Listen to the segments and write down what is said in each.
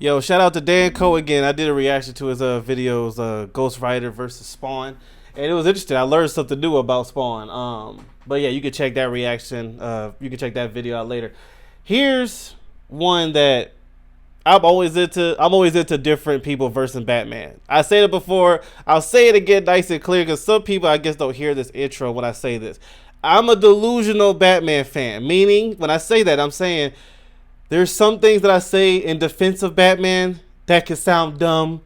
Yo, shout out to Dan Coe again. I did a reaction to his videos, Ghost Rider versus Spawn, and it was interesting. I learned something new about Spawn. But yeah, you can check that reaction. You can check that video out later. Here's one that I'm always into. I'm always into different people versus Batman. I said it before. I'll say it again, nice and clear, because some people I guess don't hear this intro when I say this. I'm a delusional Batman fan. Meaning, when I say that, I'm saying there's some things that I say in defense of Batman that can sound dumb,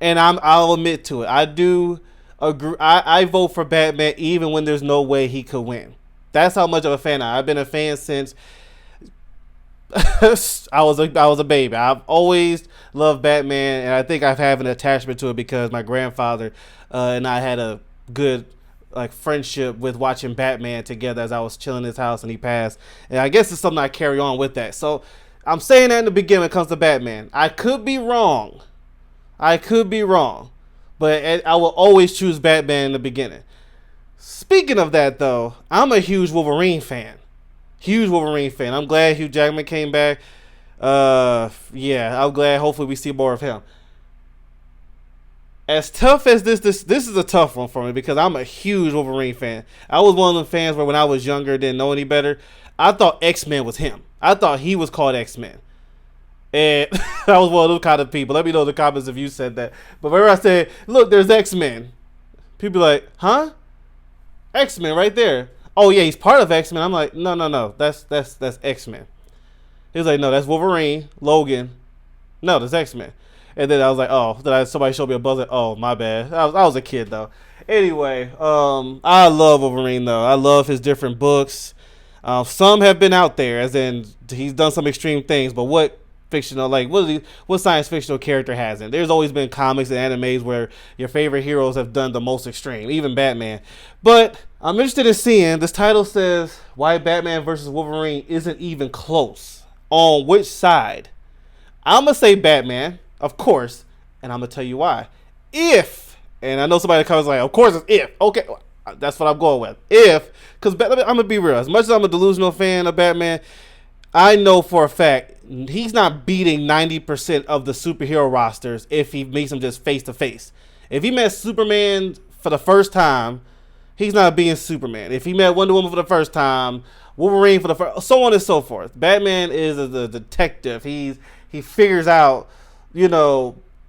and I'll admit to it. I do agree. I vote for Batman even when there's no way he could win. That's how much of a fan I've been a fan since I was a baby. I've always loved Batman, and I think I've had an attachment to it because my grandfather and I had a good friendship with watching Batman together as I was chilling in his house and he passed. And I guess it's something I carry on with that. So I'm saying that in the beginning when it comes to Batman. I could be wrong. But I will always choose Batman in the beginning. Speaking of that, though, I'm a huge Wolverine fan. I'm glad Hugh Jackman came back. Yeah, I'm glad. Hopefully we see more of him. As tough as this is a tough one for me because I'm a huge Wolverine fan. I was one of the fans where when I was younger, didn't know any better. I thought X-Men was him. I thought he was called X-Men. And I was one of those kind of people. Let me know in the comments if you said that. But whenever I said, look, there's X-Men, people be like, huh? X-Men right there. Oh yeah, he's part of X-Men. I'm like, no. That's X-Men. He was like, no, that's Wolverine, Logan. No, that's X-Men. And then I was like, oh, somebody showed me a buzz. Like, oh, my bad. I was a kid though. Anyway, I love Wolverine though. I love his different books. Some have been out there, as in he's done some extreme things. But what fictional, what science fictional character hasn't? There's always been comics and animes where your favorite heroes have done the most extreme, even Batman. But I'm interested in seeing. This title says why Batman versus Wolverine isn't even close. On which side? I'm gonna say Batman, of course, and I'm gonna tell you why. And I know somebody in the comments like, of course it's if. Okay, that's what I'm going with. Because I'm gonna be real. As much as I'm a delusional fan of Batman, I know for a fact he's not beating 90% of the superhero rosters if he meets them just face to face. If he met Superman for the first time, he's not being Superman. If he met Wonder Woman for the first time, Wolverine for the first, so on and so forth. Batman is a detective. He figures out,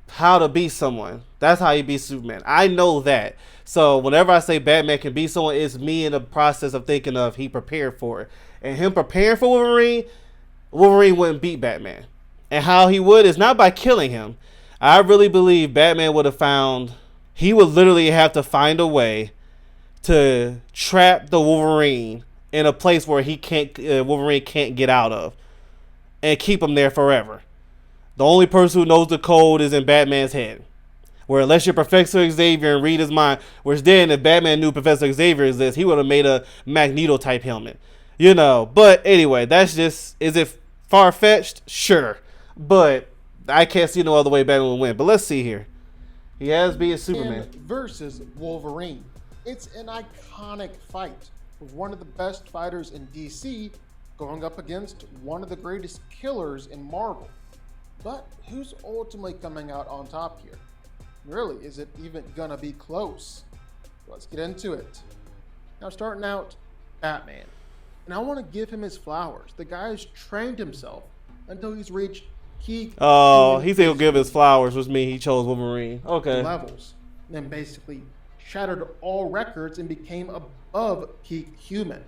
how to beat someone. That's how he beats Superman. I know that. So whenever I say Batman can beat someone, it's me in the process of thinking of he prepared for it. And him preparing for Wolverine wouldn't beat Batman. And how he would is not by killing him. I really believe Batman he would literally have to find a way to trap the Wolverine in a place where Wolverine can't get out of, and keep him there forever. The only person who knows the code is in Batman's head. Where unless you're Professor Xavier and read his mind, which then if Batman knew Professor Xavier exists, he would have made a Magneto type helmet. But anyway, is it far-fetched? Sure. But I can't see no other way Batman will win. But let's see here. He has beaten Superman. Versus Wolverine. It's an iconic fight with one of the best fighters in DC going up against one of the greatest killers in Marvel. But who's ultimately coming out on top here? Really, is it even gonna be close? Let's get into it. Now, starting out, Batman. And I want to give him his flowers. The guy's trained himself until he's reached key. Oh, he said he'll give his flowers, which means he chose Wolverine. Okay. Levels. Then basically shattered all records and became above peak human.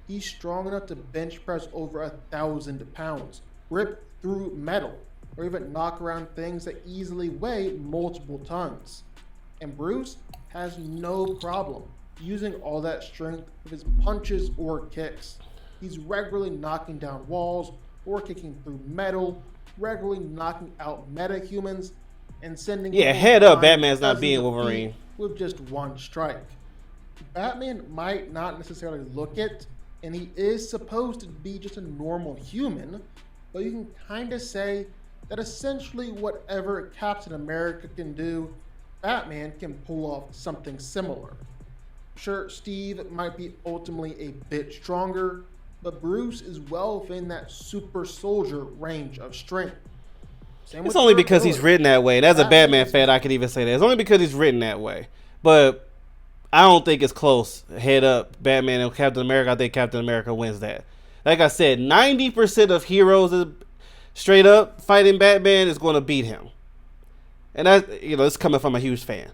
He's strong enough to bench press over 1,000 pounds, rip through metal, or even knock around things that easily weigh multiple tons. And Bruce has no problem using all that strength with his punches or kicks. He's regularly knocking down walls or kicking through metal, regularly knocking out metahumans, and sending head up, Batman's not being Wolverine with just one strike. Batman might not necessarily look it, and he is supposed to be just a normal human, but you can kind of say that essentially whatever Captain America can do, Batman can pull off something similar. Sure, Steve might be ultimately a bit stronger, but Bruce is well within that super soldier range of strength. Same It's with only because he's durability. written that way. And as a Batman Batman is fan, I could even say that. It's only because he's written that way. But I don't think it's close. Head up, Batman and Captain America. I think Captain America wins that. Like I said, 90% of heroes straight up fighting Batman is going to beat him. And that, it's coming from a huge fan.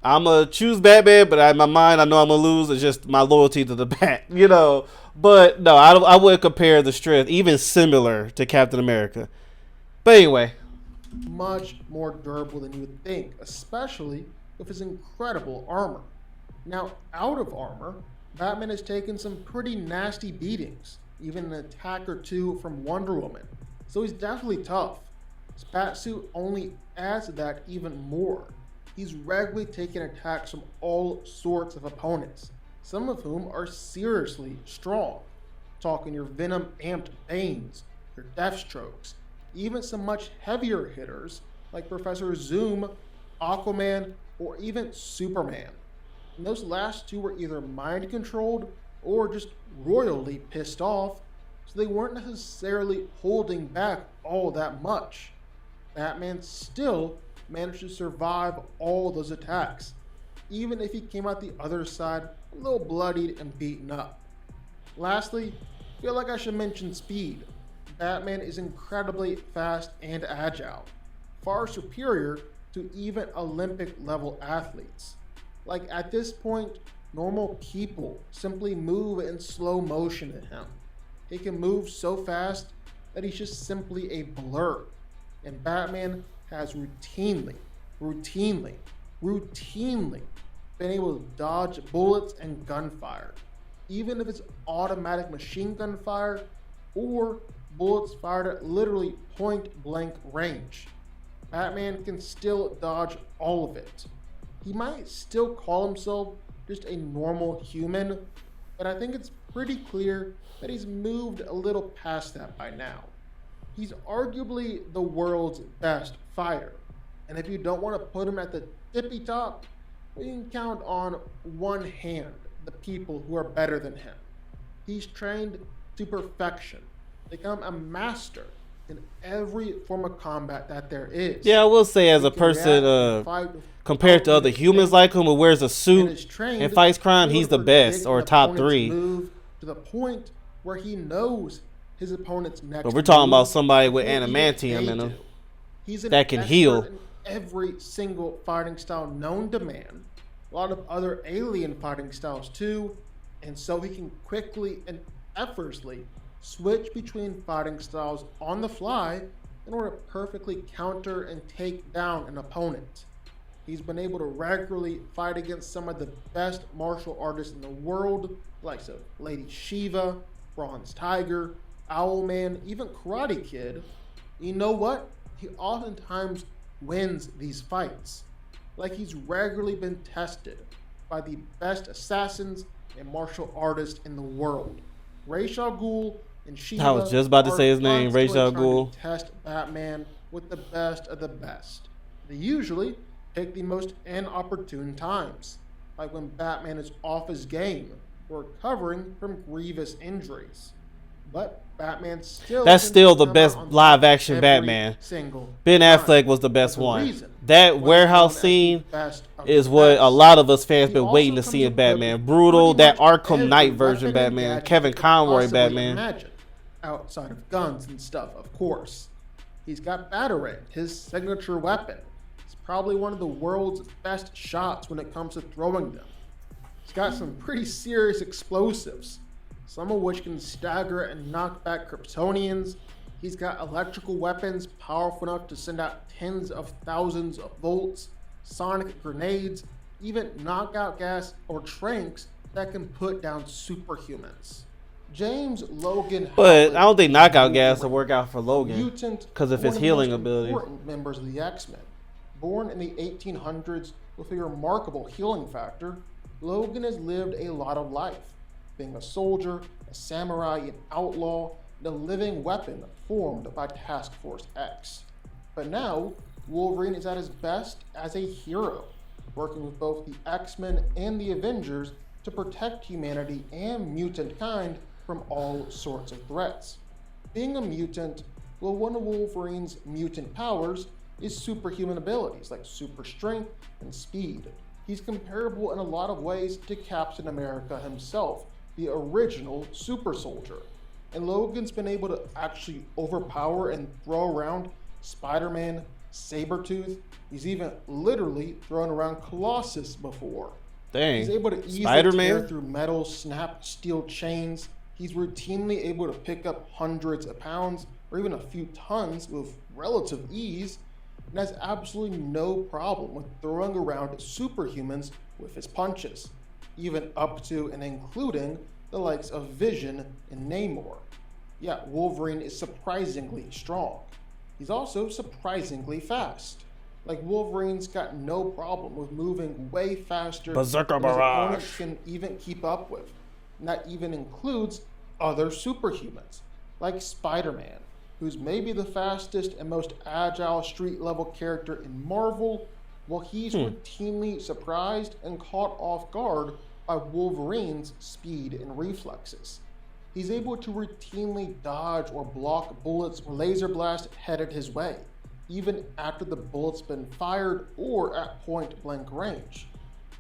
I'm going to choose Batman, but in my mind, I know I'm going to lose. It's just my loyalty to the Bat, But no, I wouldn't compare the strength, even similar to Captain America. But anyway. Much more durable than you would think, especially with his incredible armor. Now, out of armor, Batman has taken some pretty nasty beatings, even an attack or two from Wonder Woman. So he's definitely tough. His batsuit only adds to that even more. He's regularly taking attacks from all sorts of opponents, some of whom are seriously strong. Talking your Venom-amped Banes, your Deathstrokes, even some much heavier hitters like Professor Zoom, Aquaman, or even Superman. And those last two were either mind-controlled or just royally pissed off, so they weren't necessarily holding back all that much. Batman still managed to survive all those attacks, even if he came out the other side a little bloodied and beaten up. Lastly, I feel like I should mention speed. Batman is incredibly fast and agile, far superior to even Olympic level athletes. Like at this point, normal people simply move in slow motion to him. He can move so fast that he's just simply a blur. And Batman has routinely been able to dodge bullets and gunfire, even if it's automatic machine gun fire or bullets fired at literally point blank range. Batman can still dodge all of it. He might still call himself just a normal human, but I think it's pretty clear that he's moved a little past that by now. He's arguably the world's best fighter, and if you don't want to put him at the tippy top, you can count on one hand the people who are better than him. He's trained to perfection, become a master in every form of combat that there is. Yeah, I will say as a person, compared to other humans like him who wears a suit and fights crime, he's the best or top 3. Move to the point where he knows his opponent's next. But we're talking about somebody with adamantium in him that can heal. In every single fighting style known to man, a lot of other alien fighting styles too, and so he can quickly and effortlessly switch between fighting styles on the fly in order to perfectly counter and take down an opponent. He's been able to regularly fight against some of the best martial artists in the world, like Lady Shiva, Bronze Tiger, Owlman, even Karate Kid. You know what? He oftentimes wins these fights. Like he's regularly been tested by the best assassins and martial artists in the world. Ra's al Ghul and Shiva. I was just about to say his name, Ra's al Ghul. Test Batman with the best of the best. They usually pick the most inopportune times, like when Batman is off his game or recovering from grievous injuries. But Batman still... That's still the best live-action Batman. Ben Affleck was the best one. That warehouse scene is what a lot of us fans been waiting to see in Batman. Brutal, that Arkham Knight version Batman, Kevin Conroy Batman. Outside of guns and stuff, of course. He's got Batarang, his signature weapon. It's probably one of the world's best shots when it comes to throwing them. He's got some pretty serious explosives, some of which can stagger and knock back Kryptonians. He's got electrical weapons powerful enough to send out tens of thousands of volts, sonic grenades, even knockout gas or tranks that can put down superhumans. James Logan, but I don't think knockout gas will work out for Logan mutant, because of his healing ability. Important members of the X-Men. Born in the 1800s with a remarkable healing factor, Logan has lived a lot of life, being a soldier, a samurai, an outlaw, and a living weapon formed by Task Force X. But now, Wolverine is at his best as a hero, working with both the X-Men and the Avengers to protect humanity and mutant kind from all sorts of threats. Being a mutant Well, one of Wolverine's mutant powers is superhuman abilities like super strength and speed. He's comparable in a lot of ways to Captain America himself, the original super soldier. And Logan's been able to actually overpower and throw around Spider-Man, Sabretooth. He's even literally thrown around Colossus before. Dang. He's able to easily Spider-Man? tear through metal, snap steel chains. He's routinely able to pick up hundreds of pounds or even a few tons with relative ease, and has absolutely no problem with throwing around superhumans with his punches, even up to and including the likes of Vision and Namor. Yeah, Wolverine is surprisingly strong. He's also surprisingly fast. Like, Wolverine's got no problem with moving way faster Berserker than his barrage. opponents can even keep up with. And that even includes other superhumans, like Spider-Man, who's maybe the fastest and most agile street-level character in Marvel. Well, he's routinely surprised and caught off guard by Wolverine's speed and reflexes. He's able to routinely dodge or block bullets or laser blasts headed his way, even after the bullet's been fired or at point-blank range.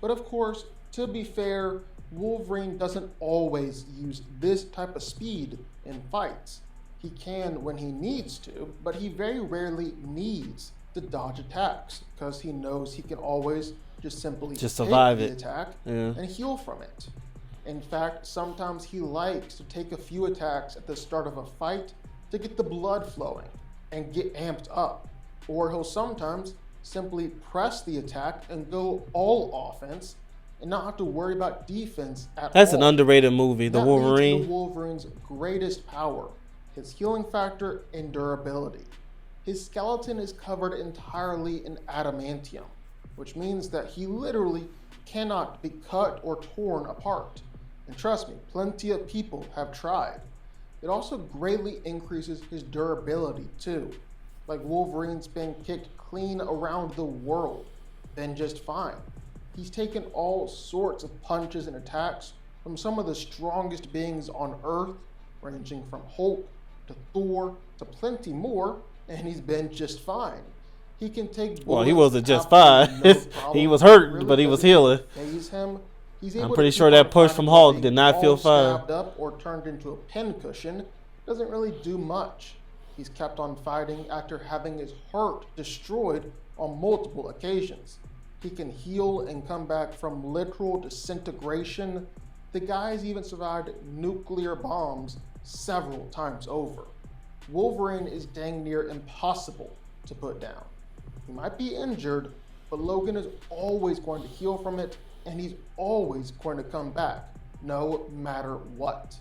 But of course, to be fair, Wolverine doesn't always use this type of speed in fights. He can when he needs to, but he very rarely needs to dodge attacks because he knows he can always just simply survive take the it. attack Yeah. and heal from it. In fact, sometimes he likes to take a few attacks at the start of a fight to get the blood flowing and get amped up. Or he'll sometimes simply press the attack and go all offense and not have to worry about defense at all. That's an underrated movie, The That leads Wolverine. to Wolverine's greatest power, his healing factor and durability. His skeleton is covered entirely in adamantium, which means that he literally cannot be cut or torn apart. And trust me, plenty of people have tried. It also greatly increases his durability too. Like, Wolverine's been kicked clean around the world, been just fine. He's taken all sorts of punches and attacks from some of the strongest beings on Earth, ranging from Hulk to Thor to plenty more, and he's been just fine. He can take Well, he bullets wasn't just absolutely fine. no problem. He was hurt, Really but he was doesn't healing. faze him. He's I'm able pretty to sure keep that on push fighting from while Hulk being did not all feel fine. stabbed up or turned into a pincushion. Doesn't really do much. He's kept on fighting after having his heart destroyed on multiple occasions. He can heal and come back from literal disintegration. The guy's even survived nuclear bombs several times over. Wolverine is dang near impossible to put down. He might be injured, but Logan is always going to heal from it, and he's always going to come back, no matter what.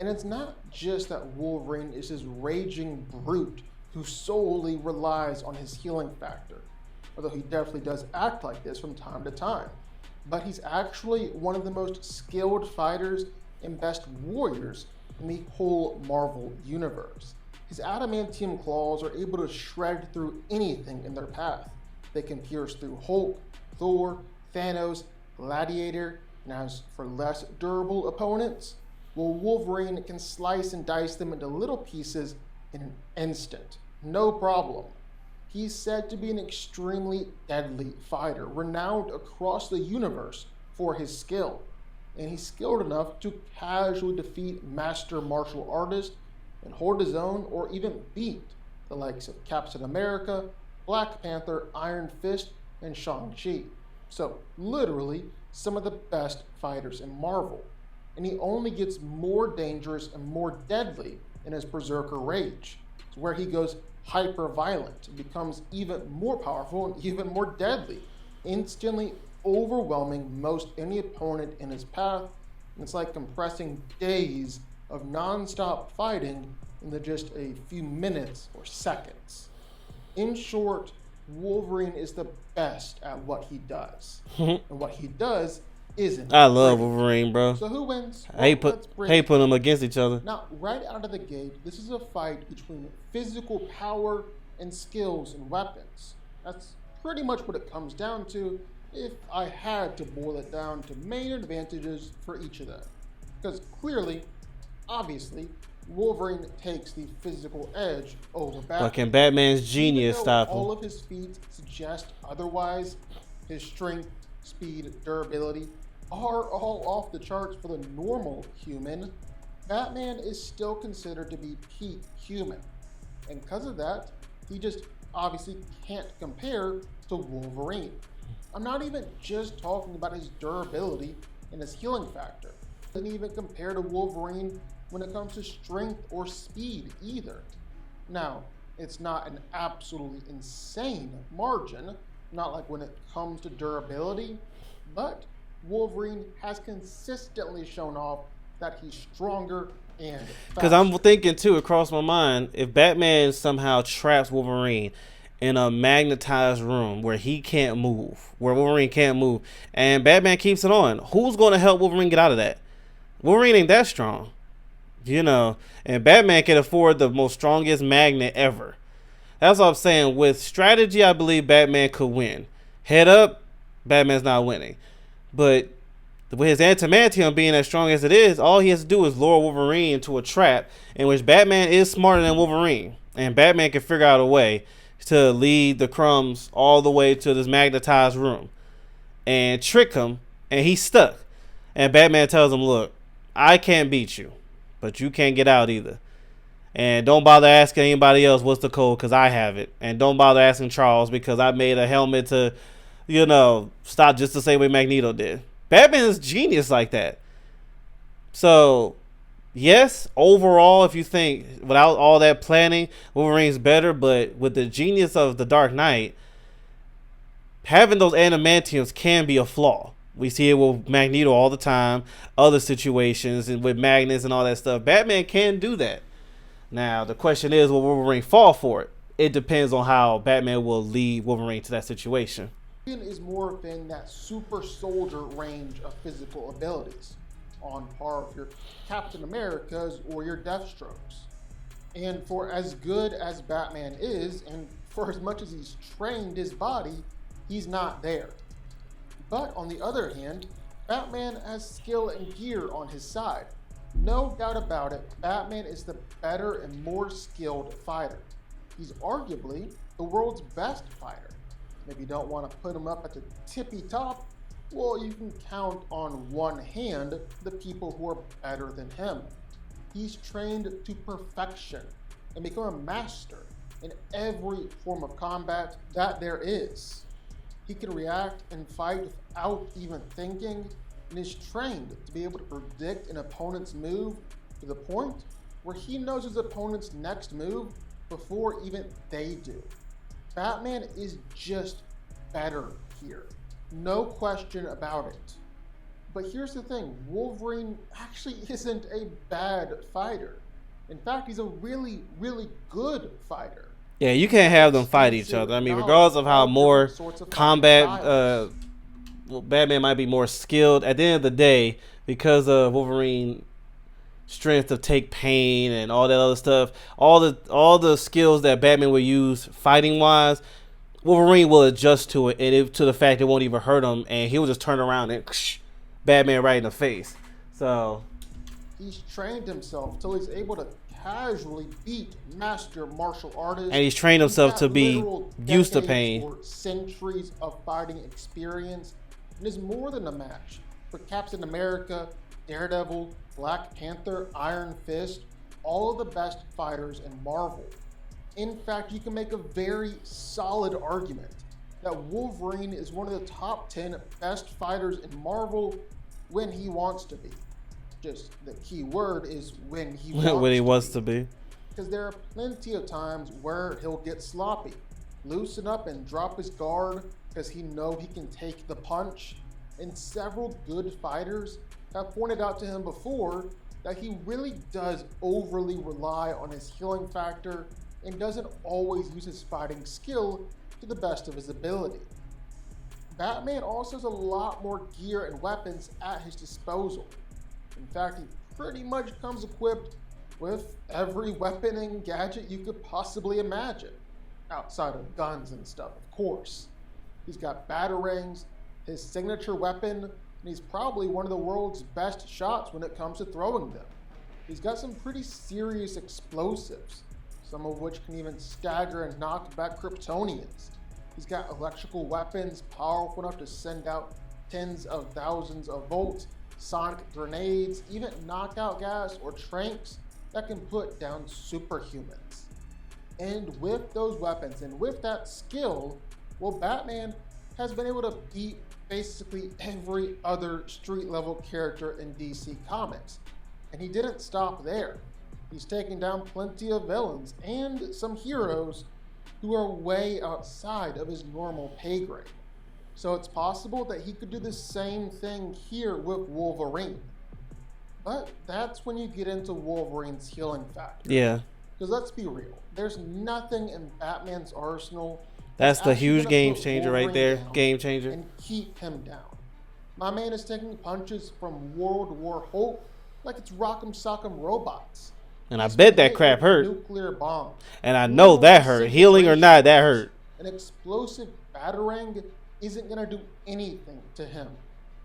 And it's not just that Wolverine is this raging brute who solely relies on his healing factor, although he definitely does act like this from time to time. But he's actually one of the most skilled fighters and best warriors in the whole Marvel universe. His adamantium claws are able to shred through anything in their path. They can pierce through Hulk, Thor, Thanos, Gladiator, and as for less durable opponents, well, Wolverine can slice and dice them into little pieces in an instant. No problem. He's said to be an extremely deadly fighter, renowned across the universe for his skill. And he's skilled enough to casually defeat master martial artists and hold his own or even beat the likes of Captain America, Black Panther, Iron Fist, and Shang-Chi. So, literally, some of the best fighters in Marvel. And he only gets more dangerous and more deadly in his Berserker Rage, where he goes hyper-violent and becomes even more powerful and even more deadly, instantly overwhelming most any opponent in his path. And it's like compressing days of non-stop fighting into just a few minutes or seconds. In short, Wolverine is the best at what he does. And what he does isn't I love pretty. Wolverine, bro. So who wins? I hate Let's break putting it. them against each other. Now, right out of the gate, this is a fight between physical power and skills and weapons. That's pretty much what it comes down to if I had to boil it down to main advantages for each of them. Because clearly, obviously, Wolverine takes the physical edge over But can Batman. Batman's Even genius though stop him? all of his feats suggest otherwise, his strength, speed, durability are all off the charts for the normal human. Batman is still considered to be peak human. And because of that, he just obviously can't compare to Wolverine. I'm not even just talking about his durability and his healing factor. Doesn't even compare to Wolverine when it comes to strength or speed either. Now, it's not an absolutely insane margin, not like when it comes to durability, but Wolverine has consistently shown off that he's stronger and Because I'm faster. thinking too, across my mind, if Batman somehow traps Wolverine in a magnetized room where he can't move, where Wolverine can't move, and Batman keeps it on, who's going to help Wolverine get out of that? Wolverine ain't that strong, and Batman can afford the most strongest magnet ever. That's what I'm saying. With strategy, I believe Batman could win. Head up, Batman's not winning. But with his adamantium being as strong as it is, all he has to do is lure Wolverine into a trap in which Batman is smarter than Wolverine. And Batman can figure out a way to lead the crumbs all the way to this magnetized room and trick him, and he's stuck. And Batman tells him, look, I can't beat you, but you can't get out either. And don't bother asking anybody else what's the code because I have it. And don't bother asking Charles because I made a helmet to, stop just the same way Magneto did. Batman is genius like that. So, yes, overall, if you think without all that planning, Wolverine's better. But with the genius of the Dark Knight, having those adamantiums can be a flaw. We see it with Magneto all the time, other situations, and with magnets and all that stuff. Batman can do that. Now, the question is, will Wolverine fall for it? It depends on how Batman will lead Wolverine to that situation. Is more within that super soldier range of physical abilities, on par with your Captain Americas or your Deathstrokes. And for as good as Batman is, and for as much as he's trained his body, he's not there. But on the other hand, Batman has skill and gear on his side. No doubt about it, Batman is the better and more skilled fighter. He's arguably the world's best fighter. If you don't want to put him up at the tippy top, well, you can count on one hand the people who are better than him. He's trained to perfection and become a master in every form of combat that there is. He can react and fight without even thinking, and is trained to be able to predict an opponent's move to the point where he knows his opponent's next move before even they do. Batman is just better here. No question about it. But here's the thing, Wolverine actually isn't a bad fighter. In fact, he's a really, really good fighter. Yeah, you can't have them fight each other. I mean, regardless of how more combat, Batman might be more skilled. At the end of the day, because of Wolverine's strength to take pain and all that other stuff, all the skills that Batman will use fighting wise, Wolverine will adjust to it, and to the fact it won't even hurt him, and he'll just turn around and Batman right in the face. So he's trained himself till he's able to casually beat master martial artists, and he's trained himself to be used to pain. Or centuries of fighting experience, and is more than a match for Captain America, Daredevil, Black Panther, Iron Fist, all of the best fighters in Marvel. In fact, you can make a very solid argument that Wolverine is one of the top 10 best fighters in Marvel when he wants to be. Just the key word is when he wants to be. Because there are plenty of times where he'll get sloppy, loosen up and drop his guard because he knows he can take the punch. And several good fighters have pointed out to him before that he really does overly rely on his healing factor and doesn't always use his fighting skill to the best of his ability. Batman also has a lot more gear and weapons at his disposal. In fact, he pretty much comes equipped with every weapon and gadget you could possibly imagine, outside of guns and stuff, of course. He's got batarangs, his signature weapon, and he's probably one of the world's best shots when it comes to throwing them. He's got some pretty serious explosives, some of which can even stagger and knock back Kryptonians. He's got electrical weapons powerful enough to send out tens of thousands of volts, sonic grenades, even knockout gas or tranks that can put down superhumans. And with those weapons and with that skill, well, Batman has been able to beat basically every other street level character in DC Comics. And he didn't stop there. He's taken down plenty of villains and some heroes who are way outside of his normal pay grade. So it's possible that he could do the same thing here with Wolverine. But that's when you get into Wolverine's healing factor. Yeah. Because let's be real, there's nothing in Batman's arsenal that's the huge game changer right there. Game changer. And keep him down. My man is taking punches from World War Hulk like it's Rock'em Sock'em Robots. And I bet that crap hurt. Nuclear bomb. And I know that hurt. Healing or not, that hurt. An explosive batarang isn't going to do anything to him.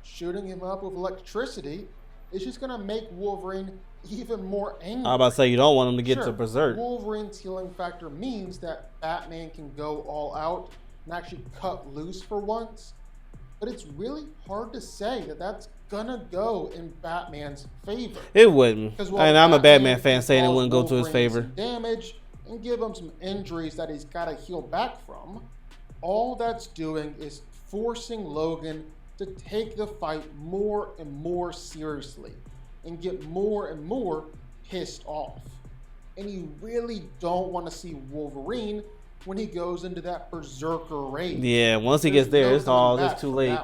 Shooting him up with electricity is just going to make Wolverine even more angry. I'm about to say, you don't want him to get to berserk. Wolverine's healing factor means that Batman can go all out and actually cut loose for once. But it's really hard to say that that's gonna go in Batman's favor. It wouldn't. And I'm a Batman fan saying it wouldn't go to his favor. Damage and give him some injuries that he's got to heal back from. All that's doing is forcing Logan to take the fight more and more seriously and get more and more pissed off. And you really don't want to see Wolverine when he goes into that berserker rage. Yeah, once he gets there, it's too late.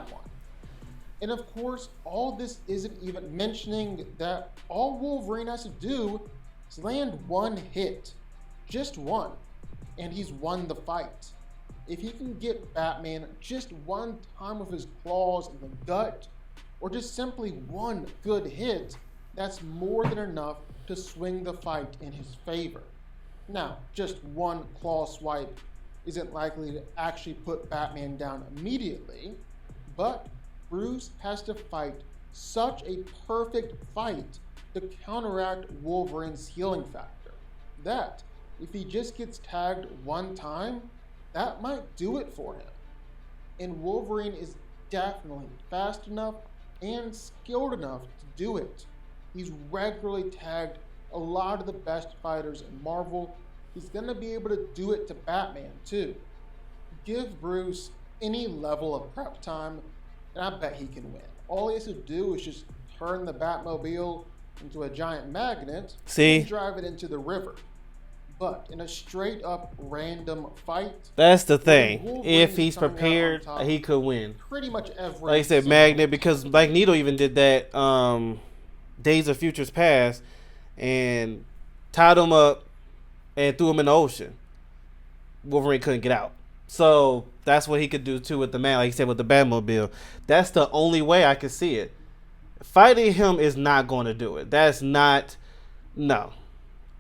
And of course, all this isn't even mentioning that all Wolverine has to do is land one hit, just one, and he's won the fight. If he can get Batman just one time with his claws in the gut, or just simply one good hit, that's more than enough to swing the fight in his favor. Now, just one claw swipe isn't likely to actually put Batman down immediately, but Bruce has to fight such a perfect fight to counteract Wolverine's healing factor that if he just gets tagged one time, that might do it for him. And Wolverine is definitely fast enough and skilled enough to do it. He's regularly tagged a lot of the best fighters in Marvel. He's going to be able to do it to Batman too. Give Bruce any level of prep time, and I bet he can win. All he has to do is just turn the Batmobile into a giant magnet and drive it into the river. But in a straight up random fight, that's the thing. If he's prepared, he could win. Pretty much every. Like I said, magnet, because Magneto even did that Days of Futures Past and tied him up and threw him in the ocean. Wolverine couldn't get out. So that's what he could do too with the man, like he said, with the Batmobile. That's the only way I could see it. Fighting him is not going to do it. That's not, no.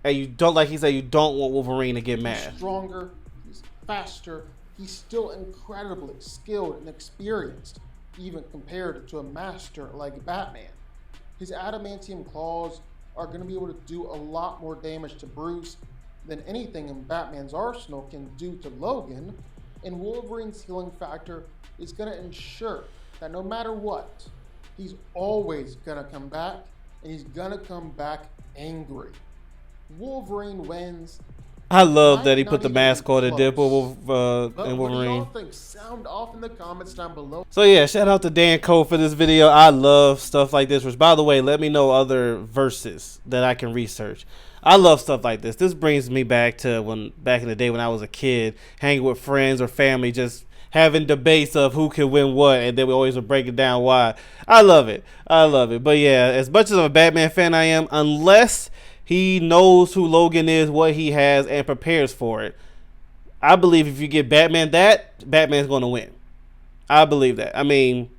And you don't, like he said, you don't want Wolverine to get mad. He's stronger, he's faster, he's still incredibly skilled and experienced, even compared to a master like Batman. His adamantium claws are going to be able to do a lot more damage to Bruce than anything in Batman's arsenal can do to Logan, and Wolverine's healing factor is going to ensure that no matter what, he's always going to come back, and he's going to come back angry. Wolverine wins. I love that he put the mask on and did with and Wolverine. What do y'all think? Sound off in the comments down below. So yeah, shout out to Dan Cole for this video. I love stuff like this. Which, by the way, let me know other verses that I can research. I love stuff like this. This brings me back to back in the day when I was a kid, hanging with friends or family, just having debates of who can win what, and then we always would break it down why. I love it. I love it. But yeah, as much as a Batman fan I am, unless he knows who Logan is, what he has, and prepares for it, I believe if you give Batman that, Batman's going to win. I believe that. I mean,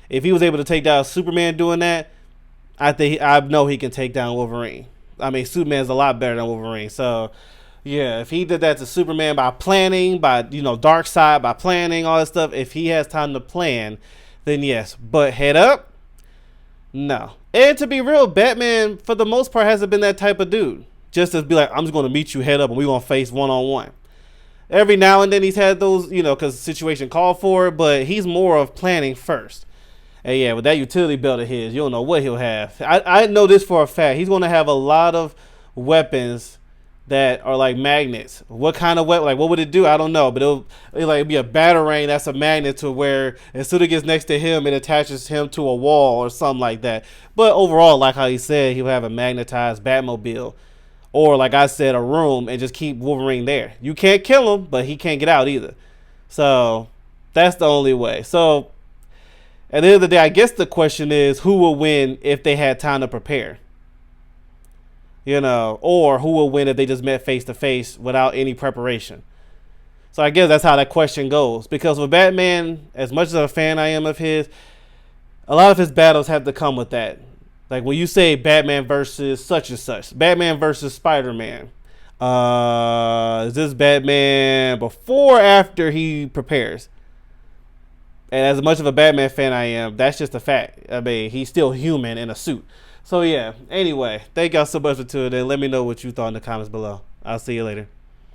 if he was able to take down Superman doing that, I know he can take down Wolverine. I mean, Superman's a lot better than Wolverine. So, yeah, if he did that to Superman by planning, by, Darkseid, by planning, all that stuff, if he has time to plan, then yes. But head up, No. And to be real, Batman, for the most part, hasn't been that type of dude. Just to be like, I'm just going to meet you head up and we're going to face one-on-one. Every now and then he's had those, because the situation called for it, but he's more of planning first. And yeah, with that utility belt of his, you don't know what he'll have. I know this for a fact. He's going to have a lot of weapons that are like magnets. What kind of weapon? Like, what would it do? I don't know. But it'll be a batarang that's a magnet to where as soon as it gets next to him, it attaches him to a wall or something like that. But overall, like how he said, he'll have a magnetized Batmobile. Or, like I said, a room and just keep Wolverine there. You can't kill him, but he can't get out either. So, that's the only way. So, at the end of the day, I guess the question is, who will win if they had time to prepare? Or who will win if they just met face to face without any preparation? So, I guess that's how that question goes. Because with Batman, as much as a fan I am of his, a lot of his battles have to come with that. Like when you say Batman versus such and such, Batman versus Spider-Man. Is this Batman before or after he prepares? And as much of a Batman fan I am, that's just a fact. I mean, he's still human in a suit. So yeah, anyway, thank y'all so much for tuning in. Let me know what you thought in the comments below. I'll see you later.